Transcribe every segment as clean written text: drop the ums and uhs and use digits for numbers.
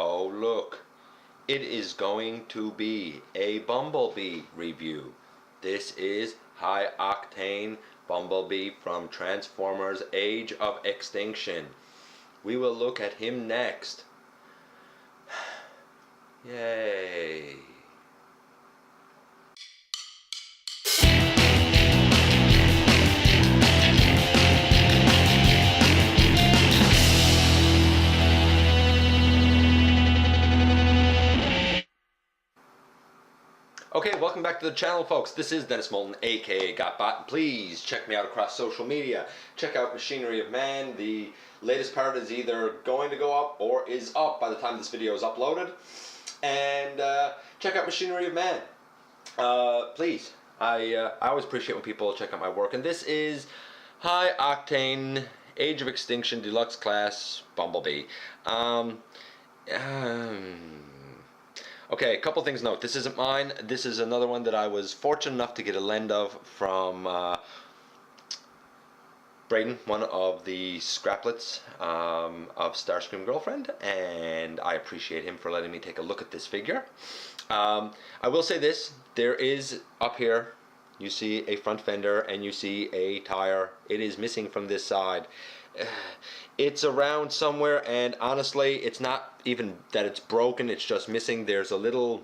oh look, it is going to be a Bumblebee review. This is High Octane Bumblebee from Transformers Age of Extinction. We will look at him next. Yay. Okay, welcome back to the channel, folks. This is Dennis Moulton, aka GotBot. Please check me out across social media. Check out Machinery of Man. The latest part is either going to go up or is up by the time this video is uploaded. And check out Machinery of Man. Please. I always appreciate when people check out my work. And this is High Octane Age of Extinction Deluxe Class Bumblebee. Okay, a couple things to note. This isn't mine. This is another one that I was fortunate enough to get a lend of from Braden, one of the scraplets of Starscream Girlfriend, and I appreciate him for letting me take a look at this figure. I will say this, there is up here, you see a front fender and you see a tire. It is missing from this side. It's around somewhere, and honestly it's not even that it's broken, it's just missing. There's a little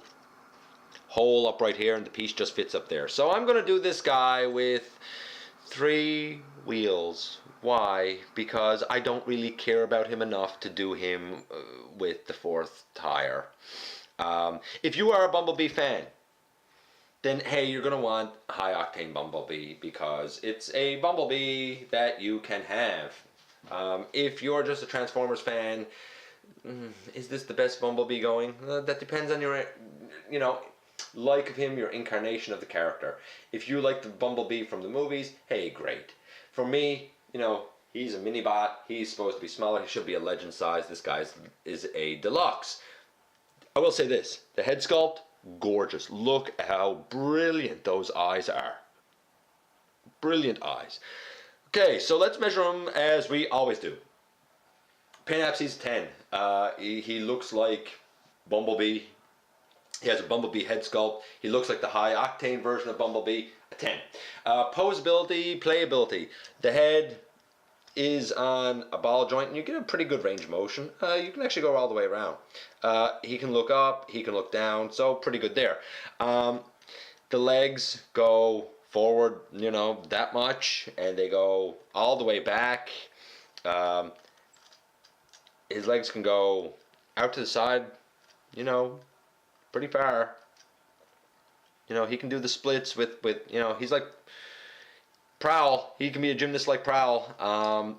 hole up right here and the piece just fits up there. So I'm gonna do this guy with 3 wheels. Why? Because I don't really care about him enough to do him with the 4th tire. If you are a Bumblebee fan, then hey, you're gonna want High Octane Bumblebee because it's a Bumblebee that you can have. If you're just a Transformers fan, is this the best Bumblebee going? That depends on your, like of him, your incarnation of the character. If you like the Bumblebee from the movies, hey, great. For me, he's a mini bot. He's supposed to be smaller. He should be a legend size. This guy is a deluxe. I will say this, the head sculpt, gorgeous. Look how brilliant those eyes are. Brilliant eyes. Okay, so let's measure him as we always do. Pain Apses 10. He looks like Bumblebee. He has a Bumblebee head sculpt. He looks like the High Octane version of Bumblebee. A 10. Posability, playability. The head is on a ball joint and you get a pretty good range of motion. You can actually go all the way around. He can look up, he can look down, so pretty good there. The legs go forward, that much, and they go all the way back. His legs can go out to the side, pretty far. He can do the splits with he's like Prowl. He can be a gymnast like Prowl.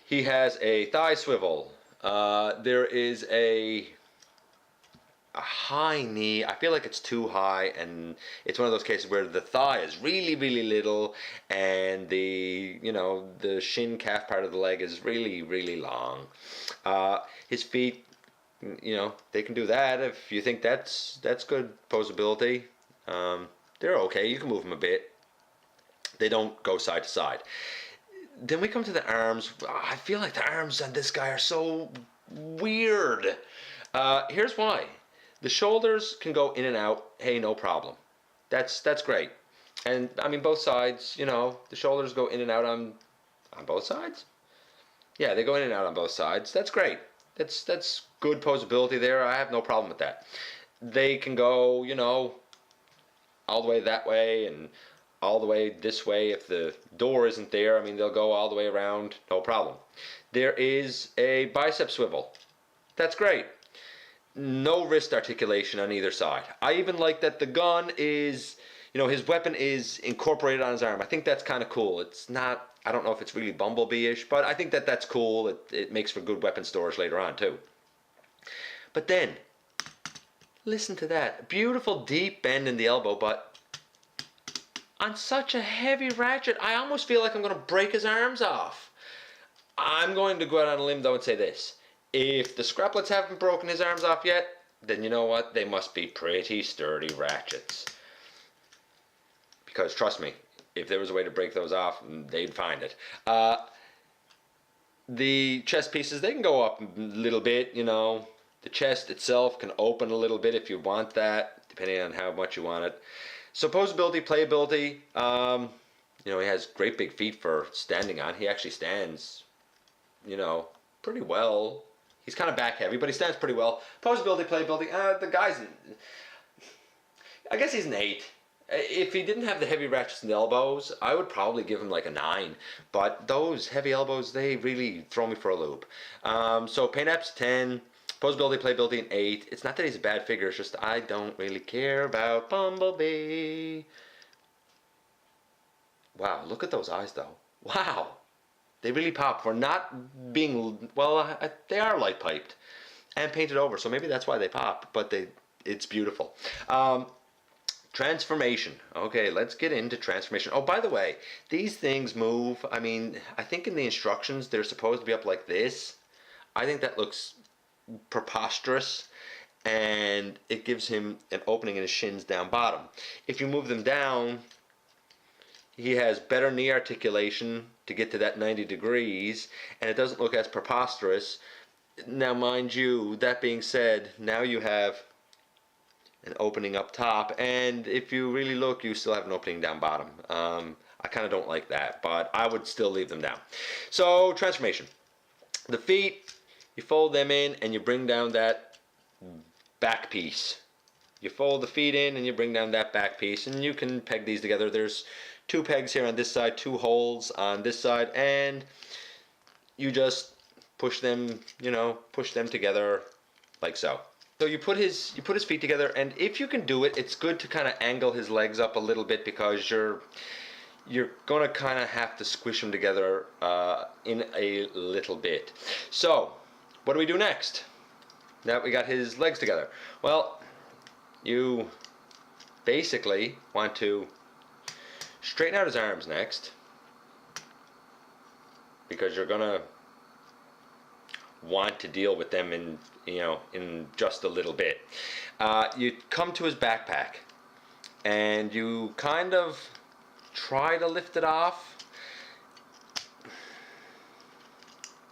He has a thigh swivel. There is a high knee. I feel like it's too high, and it's one of those cases where the thigh is really, really little, and the the shin calf part of the leg is really, really long. His feet, they can do that. If you think that's good posability, they're okay. You can move them a bit. They don't go side to side. Then we come to the arms. I feel like the arms on this guy are so weird. Here's why. The shoulders can go in and out. Hey, no problem. That's great. And I mean both sides. The shoulders go in and out on both sides. Yeah, they go in and out on both sides. That's great. That's good posability there. I have no problem with that. They can go, all the way that way and all the way this way. If the door isn't there, I mean, they'll go all the way around, no problem. There is a bicep swivel. That's great. No wrist articulation on either side. I even like that the gun is, his weapon is incorporated on his arm. I think that's kind of cool. It's not, I don't know if it's really Bumblebee-ish, but I think that's cool. It makes for good weapon storage later on too. But then, listen to that. Beautiful deep bend in the elbow, but on such a heavy ratchet, I almost feel like I'm going to break his arms off. I'm going to go out on a limb though and say this. If the scraplets haven't broken his arms off yet, then you know what? They must be pretty sturdy ratchets. Because trust me, if there was a way to break those off, they'd find it. The chest pieces, they can go up a little bit, you know. The chest itself can open a little bit if you want that, depending on how much you want it. So posability, playability, you know, he has great big feet for standing on. He actually stands, you know, pretty well. He's kind of back heavy, but he stands pretty well. Posability, playability, the guy's, I guess he's an 8. If he didn't have the heavy ratchets and elbows, I would probably give him like a 9. But those heavy elbows, they really throw me for a loop. So paint apps 10, posability, playability an 8. It's not that he's a bad figure, it's just I don't really care about Bumblebee. Wow, look at those eyes though. Wow. They really pop for not being, well, they are light piped and painted over, so maybe that's why they pop, but it's beautiful. Transformation. Okay, let's get into transformation. Oh, by the way, these things move. I mean, I think in the instructions they're supposed to be up like this. I think that looks preposterous, and it gives him an opening in his shins down bottom. If you move them down, he has better knee articulation to get to that 90 degrees, and it doesn't look as preposterous. Now, mind you, that being said, now you have an opening up top, and if you really look, you still have an opening down bottom. I kind of don't like that, but I would still leave them down. So, transformation. The feet, you fold them in and you bring down that back piece. You fold the feet in and you bring down that back piece, and you can peg these together. There's 2 pegs here on this side, 2 holes on this side, and you just push them, you know, push them together like so. So you put his feet together, and if you can do it, it's good to kind of angle his legs up a little bit, because you're gonna kind of have to squish them together in a little bit. So what do we do next? Now we got his legs together. Well, you basically want to straighten out his arms next, because you're gonna want to deal with them in, you know, in just a little bit. You come to his backpack and you kind of try to lift it off,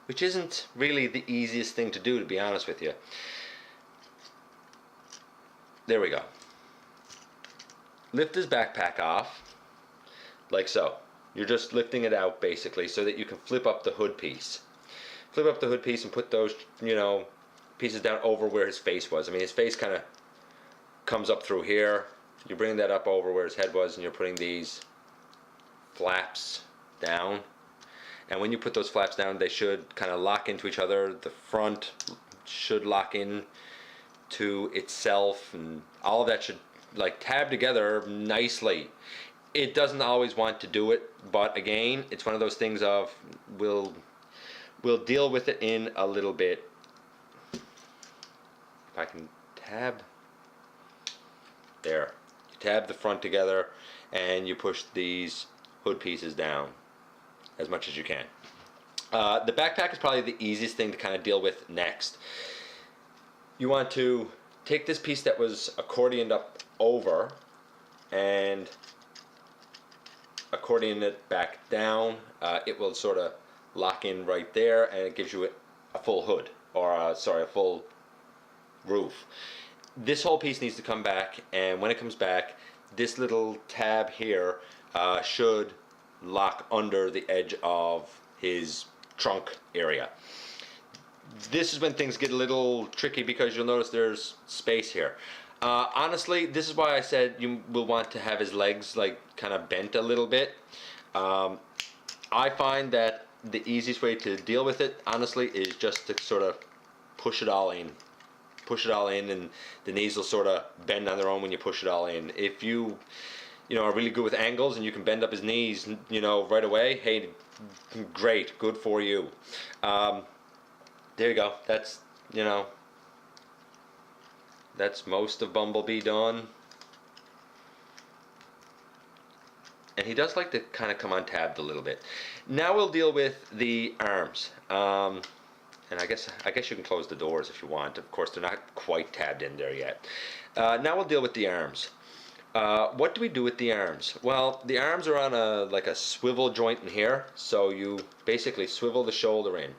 which isn't really the easiest thing to do, to be honest with you. There we go. Lift his backpack off like so. You're just lifting it out basically so that you can flip up the hood piece. Flip up the hood piece and put those, you know, pieces down over where his face was. I mean, his face kind of comes up through here. You bring that up over where his head was, and you're putting these flaps down. And when you put those flaps down, they should kind of lock into each other. The front should lock in to itself, and all of that should like tab together nicely. It doesn't always want to do it, but again, it's one of those things of we'll deal with it in a little bit. If I can tab, there. You tab the front together and you push these hood pieces down as much as you can. The backpack is probably the easiest thing to kind of deal with next. You want to take this piece that was accordioned up over and accordion it back down. It will sort of lock in right there, and it gives you a full hood, or a full roof. This whole piece needs to come back, and when it comes back, this little tab here should lock under the edge of his trunk area. This is when things get a little tricky, because you'll notice there's space here. Honestly, this is why I said you will want to have his legs like kind of bent a little bit. I find that the easiest way to deal with it, honestly, is just to sort of push it all in. Push it all in, and the knees will sort of bend on their own when you push it all in. If you are really good with angles and you can bend up his knees, you know, right away, hey, great, good for you. There you go. That's, you know, that's most of Bumblebee done. And he does like to kind of come untabbed a little bit. Now we'll deal with the arms. And I guess you can close the doors if you want. Of course, they're not quite tabbed in there yet. Now we'll deal with the arms. What do we do with the arms? Well, the arms are on like a swivel joint in here, so you basically swivel the shoulder in.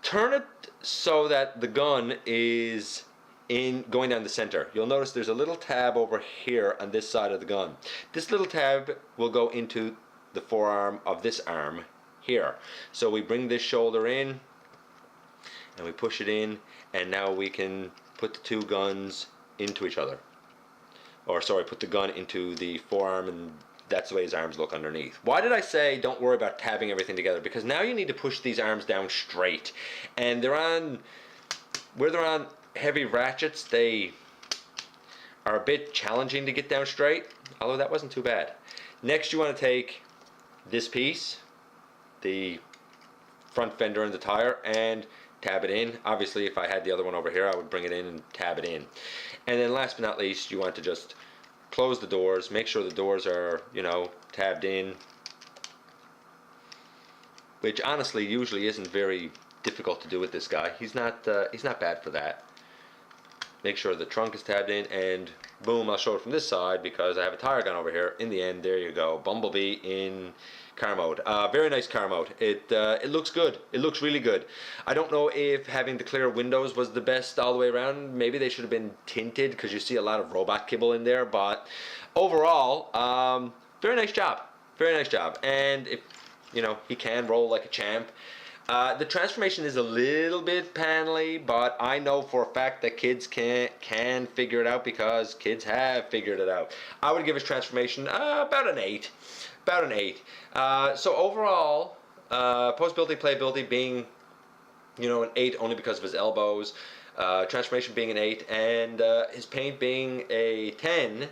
Turn it so that the gun is going down the center. You'll notice there's a little tab over here on this side of the gun. This little tab will go into the forearm of this arm here. So we bring this shoulder in and we push it in, and now we can put the two guns into each other. Or sorry, put the gun into the forearm, and that's the way his arms look underneath. Why did I say don't worry about tabbing everything together? Because now you need to push these arms down straight, and where they're on heavy ratchets, they are a bit challenging to get down straight, although that wasn't too bad. Next, you want to take this piece, the front fender and the tire, and tab it in. Obviously, if I had the other one over here, I would bring it in and tab it in. And then last but not least, you want to just close the doors, make sure the doors are, you know, tabbed in, which honestly usually isn't very difficult to do with this guy. He's not bad for that. Make sure the trunk is tabbed in, and boom, I'll show it from this side because I have a tire gun over here. In the end, there you go, Bumblebee in car mode. Very nice car mode. It looks good. It looks really good. I don't know if having the clear windows was the best all the way around. Maybe they should have been tinted because you see a lot of robot kibble in there. But overall, very nice job. Very nice job. And if you know, he can roll like a champ. The transformation is a little bit panely, but I know for a fact that kids can figure it out because kids have figured it out. I would give his transformation about an 8. About an 8. So overall, postability, playability being, you know, an 8 only because of his elbows. Transformation being an 8, and his paint being a 10.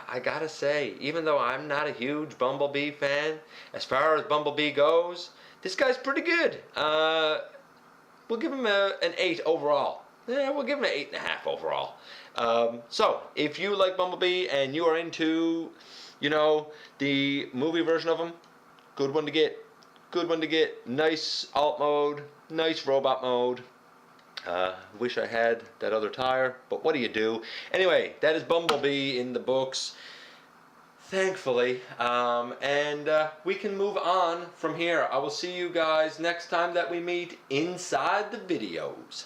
I gotta say, even though I'm not a huge Bumblebee fan, as far as Bumblebee goes, this guy's pretty good. We'll give him an 8 overall. Yeah, we'll give him an 8.5 overall. So, if you like Bumblebee and you are into, you know, the movie version of him, good one to get. Good one to get. Nice alt mode, nice robot mode. Wish I had that other tire, but what do you do? Anyway, that is Bumblebee in the books, thankfully, and we can move on from here. I will see you guys next time that we meet inside the videos.